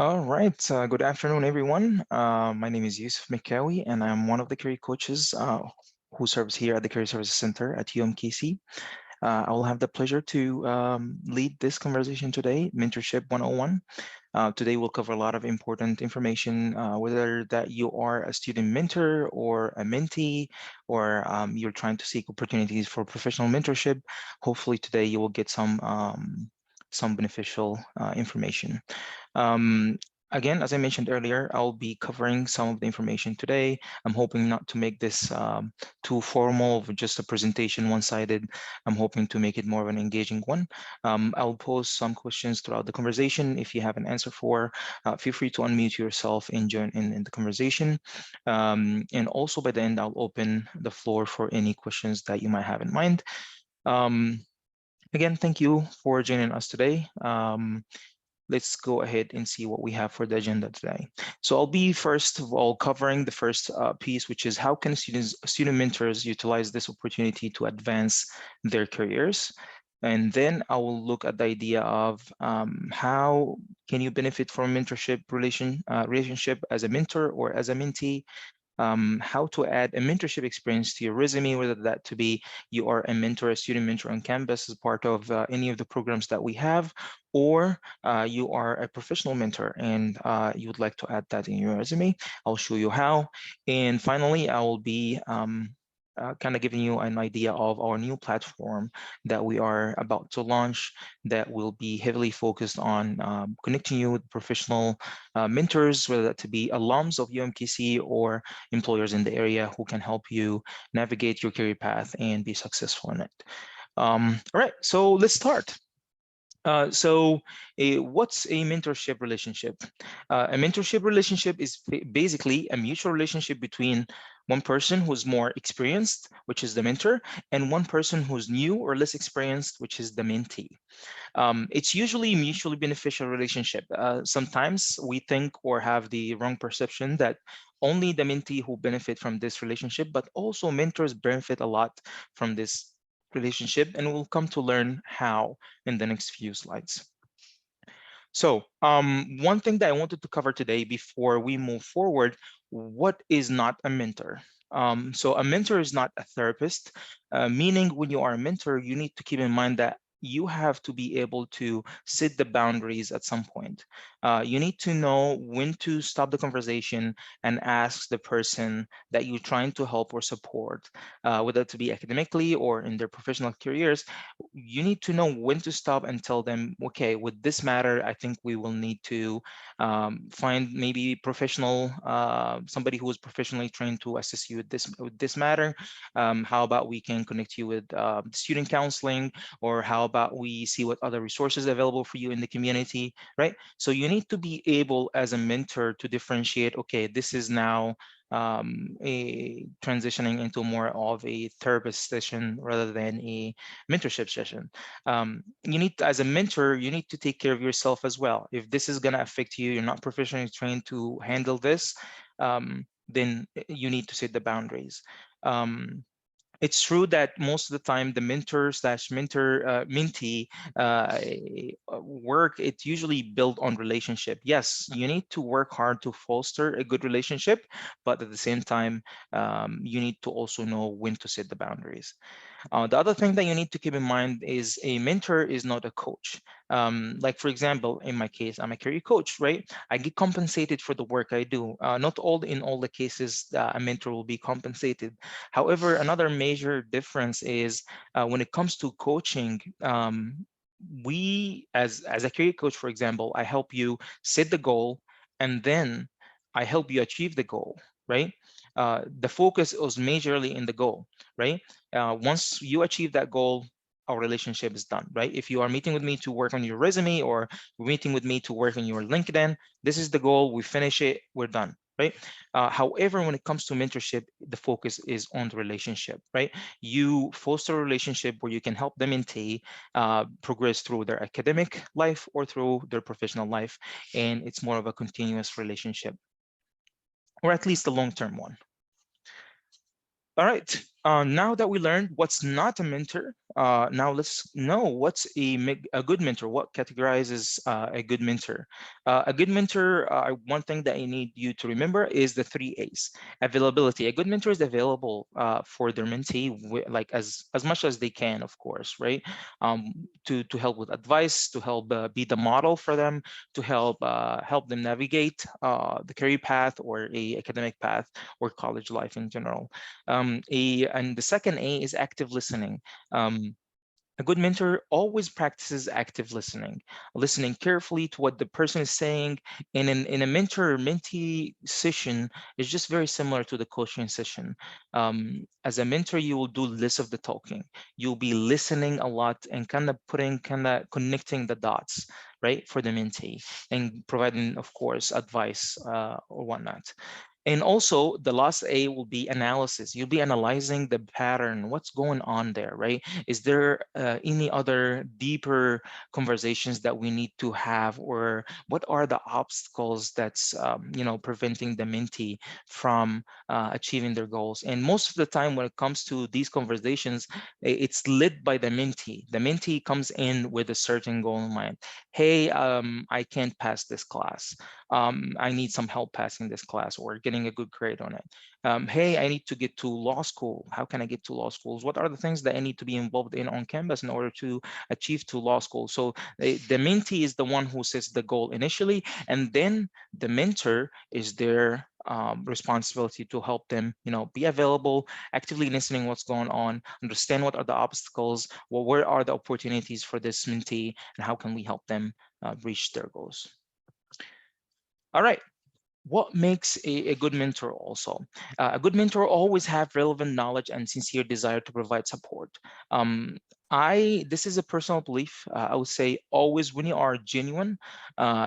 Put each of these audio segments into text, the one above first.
All right. Good afternoon, everyone. My name is Youssef Mekawy, and I'm one of the career coaches who serves here at the Career Services Center at UMKC. I will have the pleasure to lead this conversation today, Mentorship 101. Today, we'll cover a lot of important information, whether that you are a student mentor or a mentee, or you're trying to seek opportunities for professional mentorship. Hopefully, today you will get some beneficial information. Um, Again, as I mentioned earlier, I'll be covering some of the information today. I'm hoping not to make this too formal, of just a presentation one-sided. I'm hoping to make it more of an engaging one. I'll pose some questions throughout the conversation. If you have an answer for, feel free to unmute yourself and join in the conversation. And also by the end, I'll open the floor for any questions that you might have in mind. Um, Again, thank you for joining us today. Let's go ahead and see what we have for the agenda today. So I'll be first of all covering the first piece, which is how can student mentors utilize this opportunity to advance their careers? And then I will look at the idea of how can you benefit from mentorship relationship as a mentor or as a mentee, how to add a mentorship experience to your resume, whether that to be you are a mentor, a student mentor on campus as part of any of the programs that we have, or you are a professional mentor and you would like to add that in your resume. I'll show you how. And finally, I will be kind of giving you an idea of our new platform that we are about to launch that will be heavily focused on connecting you with professional mentors, whether that to be alums of UMKC or employers in the area who can help you navigate your career path and be successful in it. All right, so let's start. What's a mentorship relationship? A mentorship relationship is basically a mutual relationship between one person who's more experienced, which is the mentor, and one person who's new or less experienced, which is the mentee. It's usually a mutually beneficial relationship. Sometimes we think or have the wrong perception that only the mentee who benefit from this relationship, but also mentors benefit a lot from this relationship, and we'll come to learn how in the next few slides. So one thing that I wanted to cover today before we move forward, what is not a mentor? So a mentor is not a therapist, meaning when you are a mentor, you need to keep in mind that you have to be able to set the boundaries at some point. You need to know when to stop the conversation and ask the person that you're trying to help or support, whether to be academically or in their professional careers. You need to know when to stop and tell them, okay, with this matter, I think we will need to find maybe professional, somebody who is professionally trained to assist you with this matter. How about we can connect you with student counseling, or how about we see what other resources are available for you in the community, right? So you need to be able as a mentor to differentiate, okay, this is now a transitioning into more of a therapist session rather than a mentorship session. You need to, as a mentor, you need to take care of yourself as well. If this is going to affect you, you're not professionally trained to handle this, then you need to set the boundaries. It's true that most of the time the mentor slash mentor mentee work, it's usually built on relationship. Yes, you need to work hard to foster a good relationship, but at the same time, you need to also know when to set the boundaries. The other thing that you need to keep in mind is a mentor is not a coach. Like for example, in my case, I'm a career coach, right? I get compensated for the work I do. Not all in all the cases a mentor will be compensated. However, another major difference is when it comes to coaching, we as a career coach, for example, I help you set the goal and then I help you achieve the goal, right? The focus is majorly in the goal, right? Once you achieve that goal, our relationship is done, right? If you are meeting with me to work on your resume or meeting with me to work on your LinkedIn, this is the goal. We finish it, we're done, right? However, when it comes to mentorship, the focus is on the relationship, right? You foster a relationship where you can help them progress through their academic life or through their professional life, and it's more of a continuous relationship, or at least a long-term one. All right. Now that we learned what's not a mentor, now let's know what's a good mentor. What categorizes a good mentor? A good mentor, one thing that I need you to remember is the three A's. Availability. A good mentor is available for their mentee, like as much as they can, of course, right? To help with advice, to help be the model for them, to help them navigate the career path or a academic path or college life in general. And the second A is active listening. Um, a good mentor always practices active listening, listening carefully to what the person is saying. And in a mentor-mentee session, is just very similar to the coaching session. As a mentor, you will do less of the talking. You'll be listening a lot and kind of connecting the dots, right, for the mentee and providing, of course, advice or whatnot. And also, the last A will be analysis. You'll be analyzing the pattern, what's going on there, right? Is there any other deeper conversations that we need to have, or what are the obstacles that's preventing the mentee from achieving their goals? And most of the time, when it comes to these conversations, it's led by the mentee. The mentee comes in with a certain goal in mind. Hey, I can't pass this class. I need some help passing this class or getting a good grade on it. Hey, I need to get to law school. How can I get to law schools? What are the things that I need to be involved in on campus in order to achieve to law school? So the mentee is the one who sets the goal initially, and then the mentor is their responsibility to help them, be available, actively listening what's going on, understand what are the obstacles, well, where are the opportunities for this mentee, and how can we help them reach their goals. All right. What makes a good mentor also? A good mentor always have relevant knowledge and sincere desire to provide support. Um, this is a personal belief. I would say always when you are genuine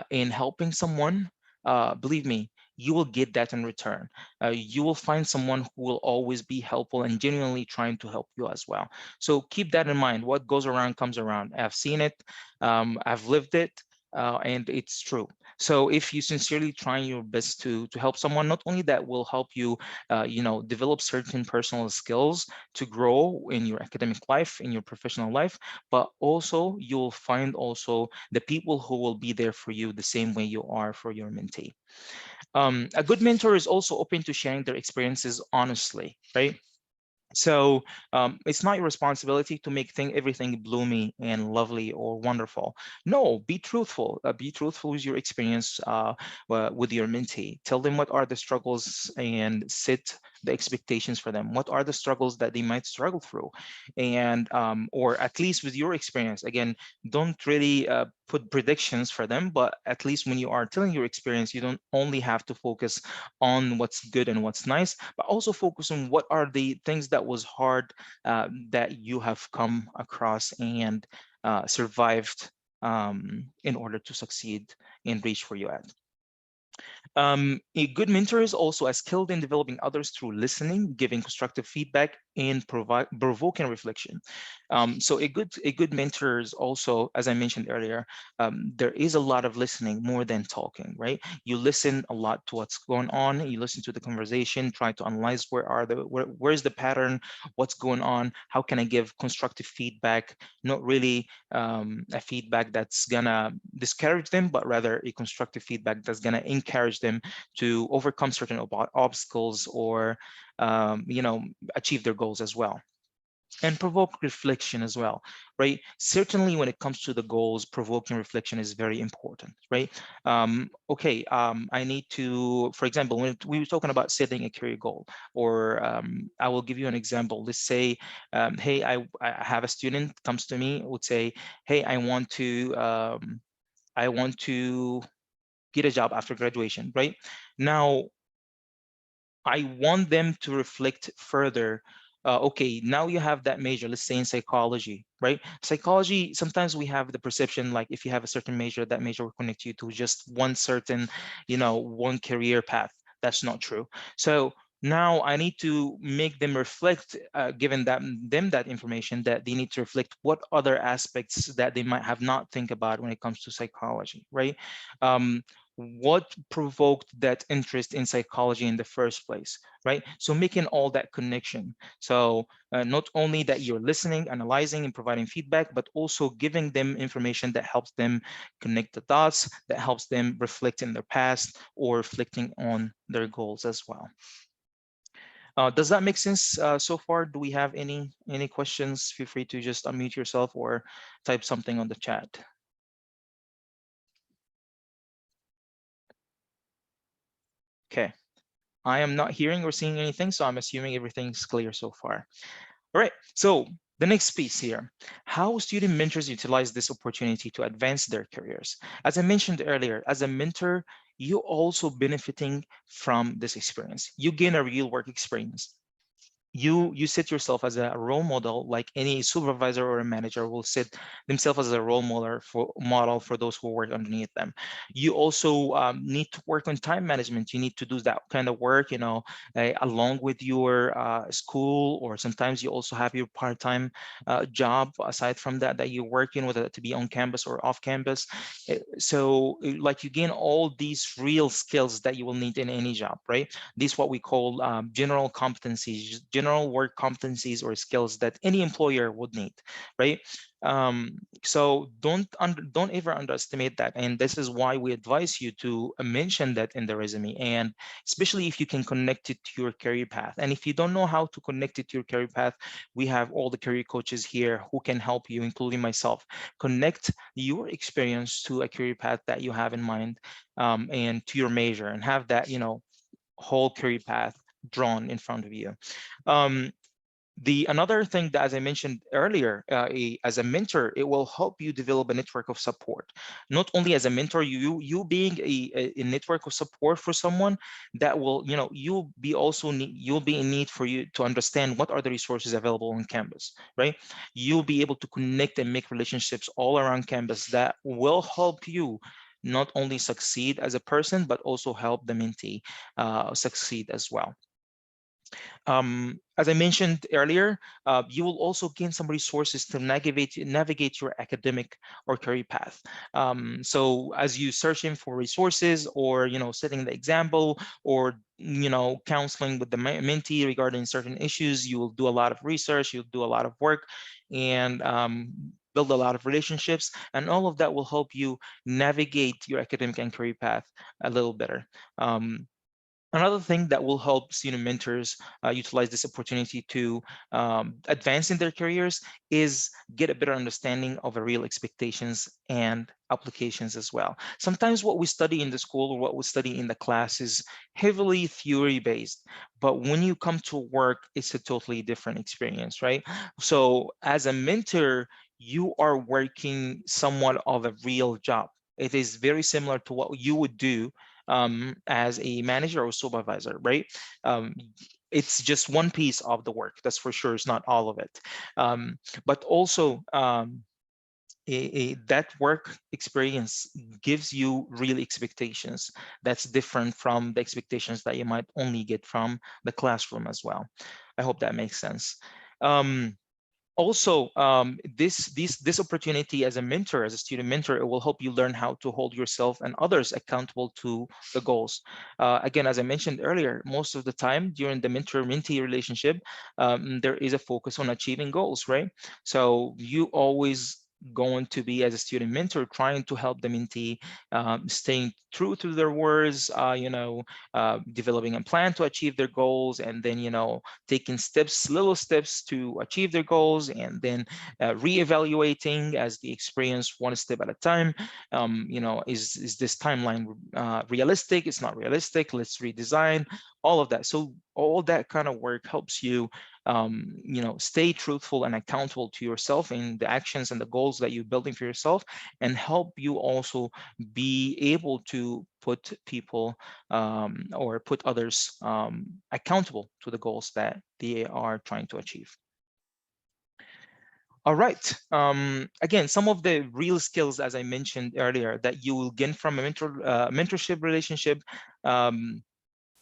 in helping someone, believe me, you will get that in return. You will find someone who will always be helpful and genuinely trying to help you as well. So keep that in mind. What goes around comes around. I've seen it. I've lived it. And it's true. So if you sincerely trying your best to help someone, not only that will help you, develop certain personal skills to grow in your academic life, in your professional life, but also you'll find also the people who will be there for you the same way you are for your mentee. A good mentor is also open to sharing their experiences honestly, right? So it's not your responsibility to make everything bloomy and lovely or wonderful. No, be truthful. Be truthful with your experience with your mentee. Tell them what are the struggles and set the expectations for them. What are the struggles that they might struggle through, and or at least with your experience. Again, don't really put predictions for them, but at least when you are telling your experience, you don't only have to focus on what's good and what's nice, but also focus on what are the things that was hard that you have come across and survived in order to succeed and reach where you're at. A good mentor is also as skilled in developing others through listening, giving constructive feedback, and provoking reflection. So a good mentor is also, as I mentioned earlier, there is a lot of listening more than talking, right? You listen a lot to what's going on. You listen to the conversation, try to analyze where's the pattern, what's going on, how can I give constructive feedback, not really a feedback that's gonna discourage them, but rather a constructive feedback that's gonna encourage them to overcome certain obstacles or achieve their goals as well, and provoke reflection as well, right? Certainly when it comes to the goals, provoking reflection is very important, right? Okay, I need to, for example, when we were talking about setting a career goal, or I will give you an example. Let's say, hey, I have a student comes to me, would say, hey, I want to get a job after graduation, right? Now, I want them to reflect further. Okay, now you have that major, let's say in psychology, right? Psychology, sometimes we have the perception like if you have a certain major, that major will connect you to just one certain, one career path. That's not true. So now I need to make them reflect, given them that information, that they need to reflect what other aspects that they might have not think about when it comes to psychology, right? Um, what provoked that interest in psychology in the first place, right? So making all that connection. So not only that you're listening, analyzing, and providing feedback, but also giving them information that helps them connect the dots, that helps them reflect in their past or reflecting on their goals as well. Does that make sense so far? Do we have any questions? Feel free to just unmute yourself or type something on the chat. Okay, I am not hearing or seeing anything, so I'm assuming everything's clear so far. All right, so the next piece here, how student mentors utilize this opportunity to advance their careers. As I mentioned earlier, as a mentor, you also benefiting from this experience. You gain a real work experience. You set yourself as a role model, like any supervisor or a manager will set themselves as a role model for those who work underneath them. You also need to work on time management. You need to do that kind of work, along with your school, or sometimes you also have your part-time job aside from that you're working, whether to be on campus or off campus. So like you gain all these real skills that you will need in any job, right? These what we call general competencies, general work competencies or skills that any employer would need, right? So don't ever underestimate that, and this is why we advise you to mention that in the resume, and especially if you can connect it to your career path. And if you don't know how to connect it to your career path, we have all the career coaches here who can help you, including myself, connect your experience to a career path that you have in mind, and to your major, and have that whole career path drawn in front of you. Um, the another thing that, as I mentioned earlier, as a mentor, it will help you develop a network of support. Not only as a mentor, you being a network of support for someone, that will, you'll be in need for you to understand what are the resources available on campus, right? You'll be able to connect and make relationships all around campus that will help you not only succeed as a person, but also help the mentee succeed as well. As I mentioned earlier, you will also gain some resources to navigate your academic or career path. So as you searching for resources, or setting the example, or counseling with the mentee regarding certain issues, you will do a lot of research, you'll do a lot of work, and build a lot of relationships, and all of that will help you navigate your academic and career path a little better. Another thing that will help student mentors utilize this opportunity to advance in their careers is get a better understanding of the real expectations and applications as well. Sometimes what we study in the school or what we study in the class is heavily theory based, but when you come to work, it's a totally different experience, right? So as a mentor, you are working somewhat of a real job. It is very similar to what you would do as a manager or supervisor, right? Um, it's just one piece of the work, that's for sure. It's not all of it. But also, that work experience gives you real expectations that's different from the expectations that you might only get from the classroom as well. I hope that makes sense. Also, this opportunity as a mentor, as a student mentor, it will help you learn how to hold yourself and others accountable to the goals. Again, as I mentioned earlier, most of the time during the mentor-mentee relationship, there is a focus on achieving goals, right? So you always going to be, as a student mentor, trying to help the mentee, staying true to their words, developing a plan to achieve their goals, and then taking little steps to achieve their goals, and then reevaluating as the experience one step at a time. Is this timeline realistic? It's not realistic. Let's redesign all of that. So all that kind of work helps you stay truthful and accountable to yourself in the actions and the goals that you're building for yourself, and help you also be able to put people or put others accountable to the goals that they are trying to achieve. All right. Again, some of the real skills, as I mentioned earlier, that you will gain from a mentorship relationship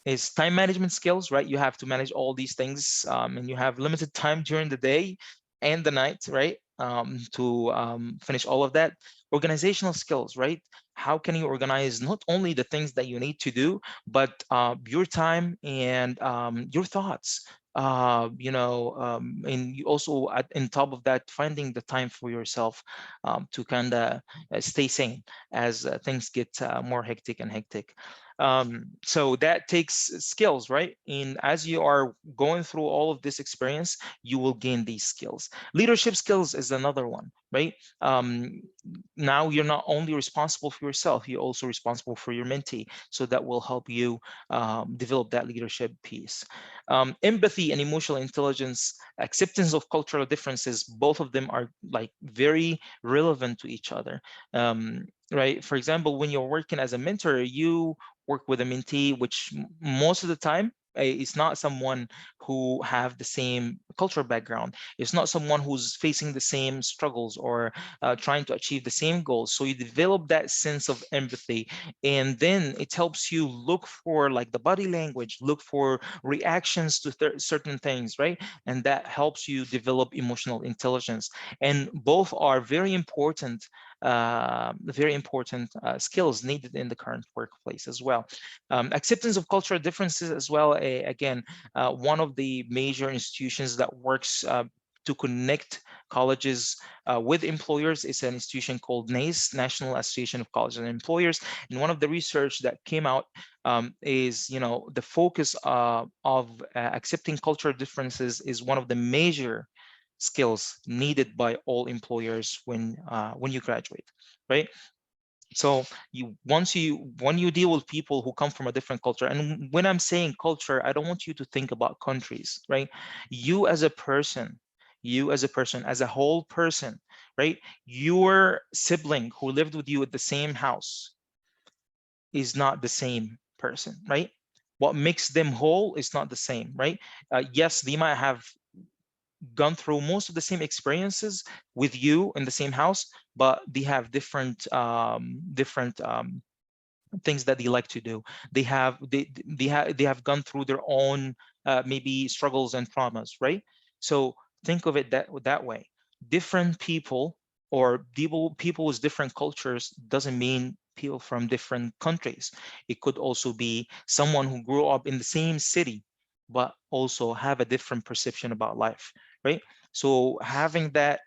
is time management skills, right? You have to manage all these things, and you have limited time during the day. and the night, right? To finish all of that. Organizational skills, right? How can you organize not only the things that you need to do, but your time and your thoughts? And you also, in top of that, finding the time for yourself to kind of stay sane as things get more hectic and hectic. So that takes skills, right? And as you are going through all of this experience, you will gain these skills. Leadership skills is another one, right? Now you're not only responsible for yourself, you're also responsible for your mentee. So that will help you develop that leadership piece. Empathy and emotional intelligence, acceptance of cultural differences, both of them are like very relevant to each other. Right? For example, when you're working as a mentor, you work with a mentee, which most of the time is not someone who have the same cultural background. It's not someone who's facing the same struggles or trying to achieve the same goals. So you develop that sense of empathy, and then it helps you look for like the body language, look for reactions to certain things, right? And that helps you develop emotional intelligence. And both are very important skills needed in the current workplace as well. Acceptance of cultural differences as well. Again, one of the major institutions that works to connect colleges with employers is an institution called NACE, National Association of Colleges and Employers. And one of the research that came out is, the focus of accepting cultural differences is one of the major skills needed by all employers when you graduate, right? So when you deal with people who come from a different culture, and when I'm saying culture, I don't want you to think about countries, right? You as a person, as a whole person, right? Your sibling who lived with you at the same house is not the same person, right? What makes them whole is not the same, right? Yes, they might have gone through most of the same experiences with you in the same house, but they have different things that they like to do. They have gone through their own maybe struggles and traumas, right? So think of it that way. Different people, or people with different cultures, doesn't mean people from different countries. It could also be someone who grew up in the same city but also have a different perception about life, right? So having that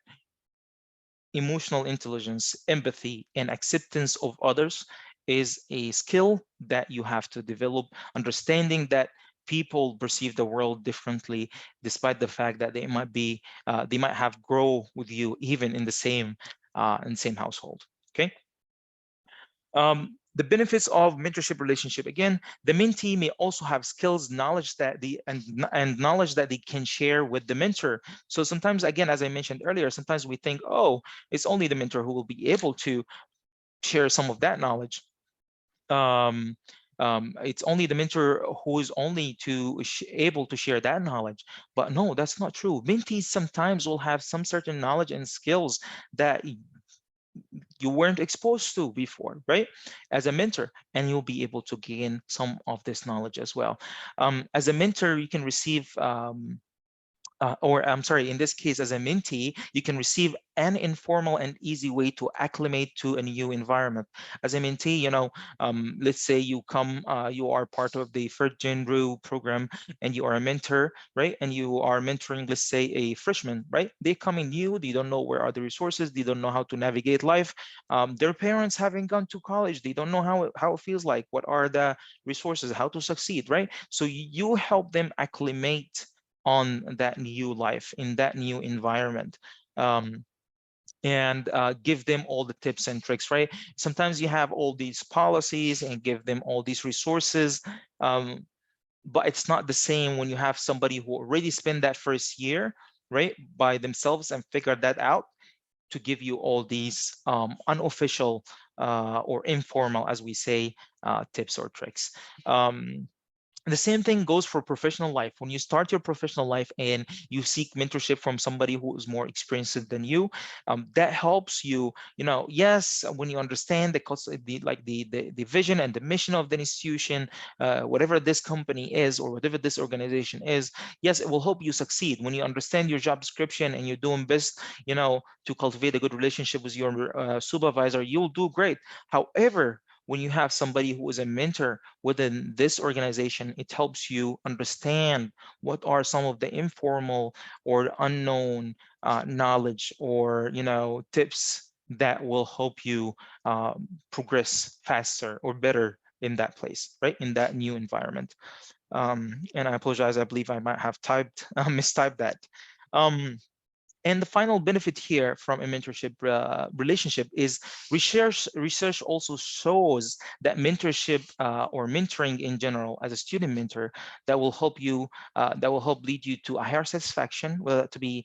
emotional intelligence, empathy, and acceptance of others is a skill that you have to develop, understanding that people perceive the world differently, despite the fact that they might have grown with you even in the same household. Okay. The benefits of mentorship relationship. Again, the mentee may also have skills, knowledge that and knowledge that they can share with the mentor. So sometimes, again, as I mentioned earlier, sometimes we think, oh, it's only the mentor who will be able to share some of that knowledge. It's only the mentor who is only able to share that knowledge. But no, that's not true. Mentees sometimes will have some certain knowledge and skills that you weren't exposed to before, right? As a mentor, and you'll be able to gain some of this knowledge as well. As a mentor, you can receive or I'm sorry, in this case, as a mentee, you can receive an informal and easy way to acclimate to a new environment. As a mentee, let's say you are part of the first gen Ru program, and you are a mentor, right? And you are mentoring, let's say, a freshman, right? They come in new, they don't know where are the resources, they don't know how to navigate life. Their parents haven't gone to college, they don't know how it feels like, what are the resources, how to succeed, right? So you help them acclimate on that new life in that new environment, and give them all the tips and tricks, right? Sometimes you have all these policies and give them all these resources, but it's not the same when you have somebody who already spent that first year, right, by themselves and figured that out, to give you all these unofficial or informal, as we say, tips or tricks. the same thing goes for professional life. When you start your professional life and you seek mentorship from somebody who is more experienced than you, that helps you. Yes, when you understand the vision and the mission of the institution, whatever this company is or whatever this organization is, yes, it will help you succeed. When you understand your job description and you're doing best, to cultivate a good relationship with your supervisor, you'll do great. However, when you have somebody who is a mentor within this organization, it helps you understand what are some of the informal or unknown knowledge or tips that will help you progress faster or better in that place, right? In that new environment. And I apologize, I believe I might have typed mistyped that. Um, and the final benefit here from a mentorship relationship is research also shows that mentorship or mentoring in general as a student mentor, that will help you, that will help lead you to a higher satisfaction, whether to be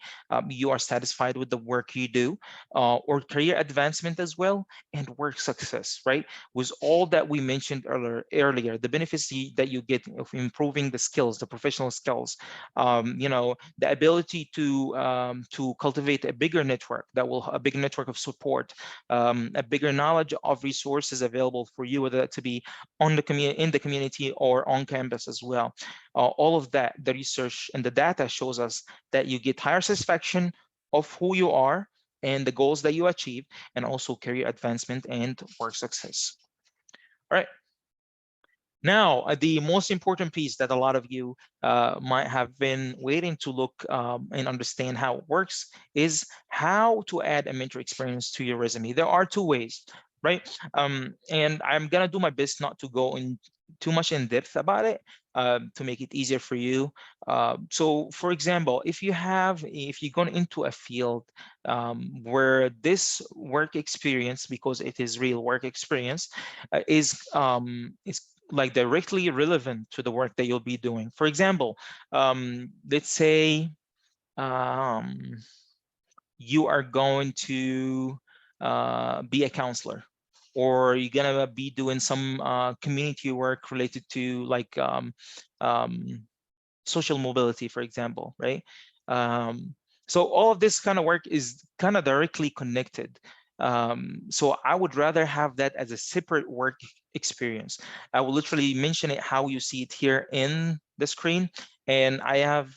you are satisfied with the work you do, or career advancement as well, and work success, right? With all that we mentioned earlier, the benefits that you get of improving the skills, the professional skills, the ability to cultivate a bigger network, a big network of support, a bigger knowledge of resources available for you, whether that to be in the community or on campus as well. All of that, the research and the data shows us that you get higher satisfaction of who you are and the goals that you achieve, and also career advancement and work success. All right. Now, the most important piece that a lot of you might have been waiting to look and understand how it works is how to add a mentor experience to your resume. There are two ways, right? And I'm gonna do my best not to go in too much in depth about it, to make it easier for you. So, for example, if you're going into a field where this work experience, because it is real work experience, is like directly relevant to the work that you'll be doing. For example, let's say um, you are going to be a counselor, or you're gonna be doing some community work related to like um, social mobility, for example, right? Um, so all of this kind of work is kind of directly connected. So I would rather have that as a separate work experience. I will literally mention it how you see it here in the screen, and I have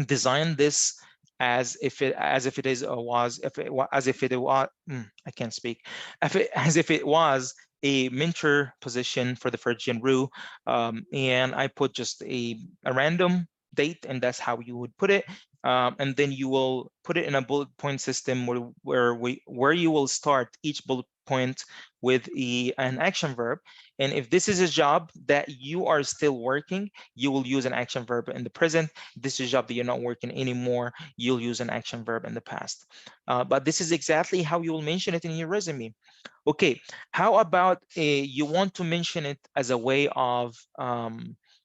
design this as if it is or was if it was as if it was I can't speak as if it was a mentor position for the Phrygian Rue, and I put just a random date, and that's how you would put it. And then you will put it in a bullet point system where you will start each bullet point with an action verb. And if this is a job that you are still working, you will use an action verb in the present. This is a job that you're not working anymore, you'll use an action verb in the past. But this is exactly how you will mention it in your resume. Okay, how about you want to mention it as a way of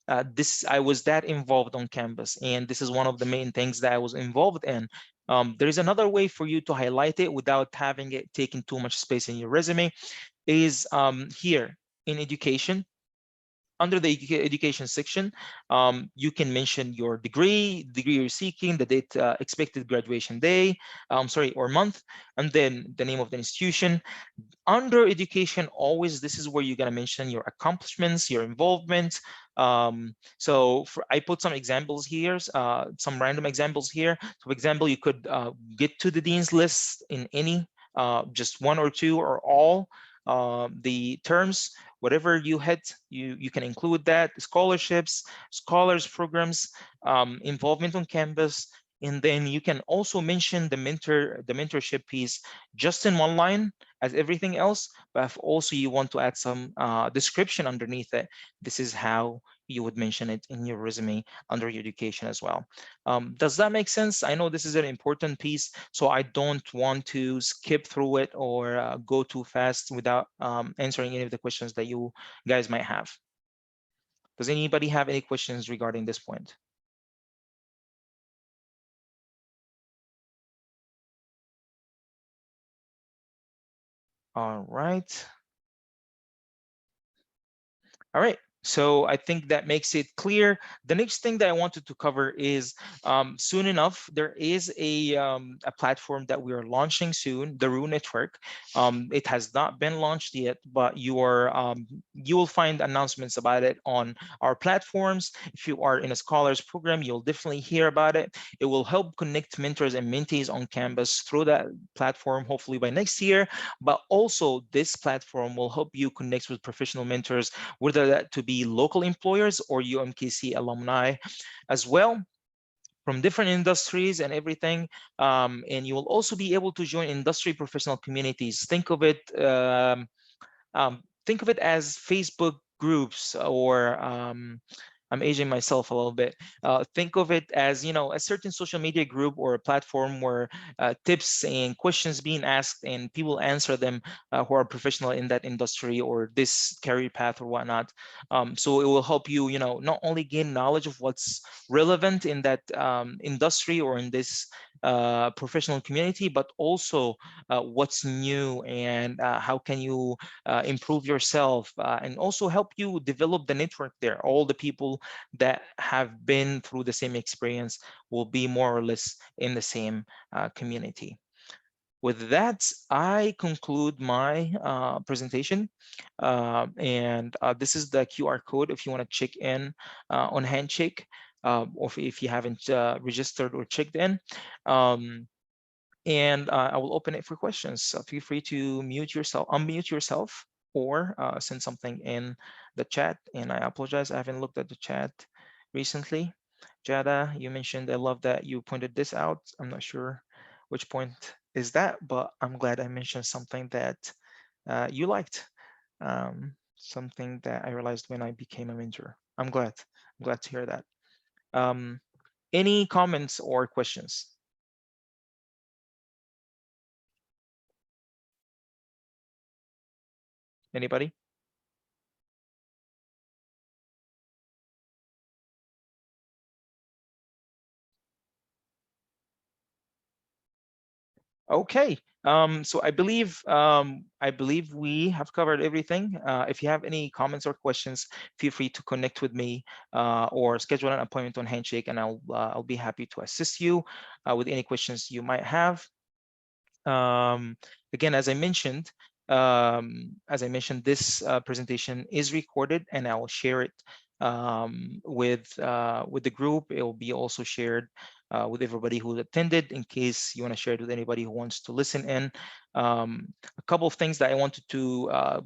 I was that involved on campus, and this is one of the main things that I was involved in. There is another way for you to highlight it without having it taking too much space in your resume, is here in education. Under the education section, you can mention your degree you're seeking, the date, expected graduation day, sorry, or month, and then the name of the institution. Under education, always this is where you're going to mention your accomplishments, your involvement. I put some examples here, some random examples here. So for example, you could get to the dean's list in any, just one or two or all the terms. Whatever you hit, you can include that. Scholarships, scholars programs, involvement on campus. And then you can also mention the mentorship piece just in one line as everything else. But if also you want to add some description underneath it, this is how you would mention it in your resume under your education as well. Does that make sense? I know this is an important piece, so I don't want to skip through it or go too fast without answering any of the questions that you guys might have. Does anybody have any questions regarding this point? All right. All right. So I think that makes it clear. The next thing that I wanted to cover is soon enough, there is a platform that we are launching soon, the RU Network. It has not been launched yet, but you will find announcements about it on our platforms. If you are in a scholars program, you'll definitely hear about it. It will help connect mentors and mentees on campus through that platform, hopefully by next year. But also, this platform will help you connect with professional mentors, whether that to be local employers or UMKC alumni as well, from different industries and everything. And you will also be able to join industry professional communities. Think of it as Facebook groups, or I'm aging myself a little bit. Think of it as, a certain social media group or a platform where tips and questions being asked and people answer them, who are professional in that industry or this career path or whatnot. So it will help you, not only gain knowledge of what's relevant in that industry or in this professional community, but also what's new, and how can you improve yourself, and also help you develop the network there. All the people that have been through the same experience will be more or less in the same community. With that, I conclude my presentation. And this is the QR code if you want to check in on Handshake, or if you haven't registered or checked in. Um, and I will open it for questions. So feel free to unmute yourself, or send something in the chat. And I apologize, I haven't looked at the chat recently. Jada, you mentioned, I love that you pointed this out. I'm not sure which point is that, but I'm glad I mentioned something that you liked. Something that I realized when I became a mentor. I'm glad to hear that. Um, any comments or questions? Anybody? Okay. So I believe we have covered everything. If you have any comments or questions, feel free to connect with me, or schedule an appointment on Handshake, and I'll be happy to assist you with any questions you might have. Um, Again, as I mentioned, this presentation is recorded, and I will share it with the group. It will be also shared with everybody who attended, in case you want to share it with anybody who wants to listen in. A couple of things that I wanted to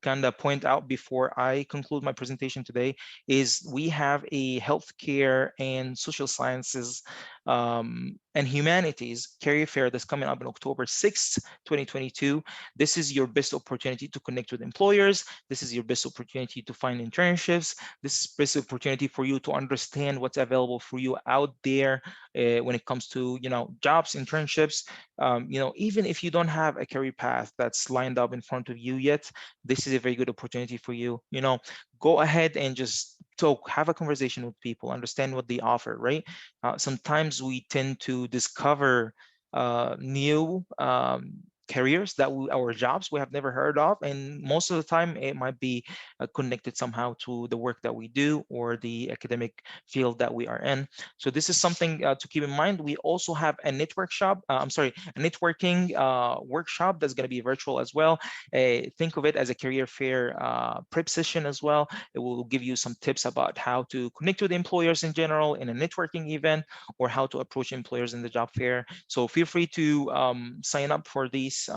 kind of point out before I conclude my presentation today is we have a healthcare and social sciences and humanities career fair that's coming up on October 6th, 2022. This is your best opportunity to connect with employers. This is your best opportunity to find internships. This is best opportunity for you to understand what's available for you out there when it comes to, jobs, internships. Even if you don't have a career path that's lined up in front of you yet, this is a very good opportunity for you. Go ahead and just talk, have a conversation with people, understand what they offer, right? Sometimes we tend to discover new careers or jobs we have never heard of, and most of the time it might be connected somehow to the work that we do or the academic field that we are in. So this is something to keep in mind. We also have a a networking workshop that's going to be virtual as well. Think of it as a career fair prep session as well. It will give you some tips about how to connect with employers in general in a networking event, or how to approach employers in the job fair. So feel free to sign up for these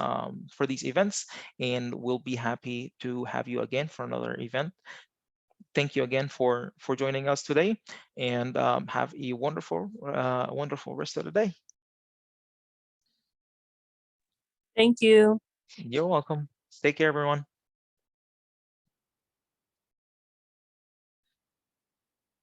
events, and we'll be happy to have you again for another event. Thank you again for joining us today, and have a wonderful rest of the day. Thank you. You're welcome. Take care, everyone.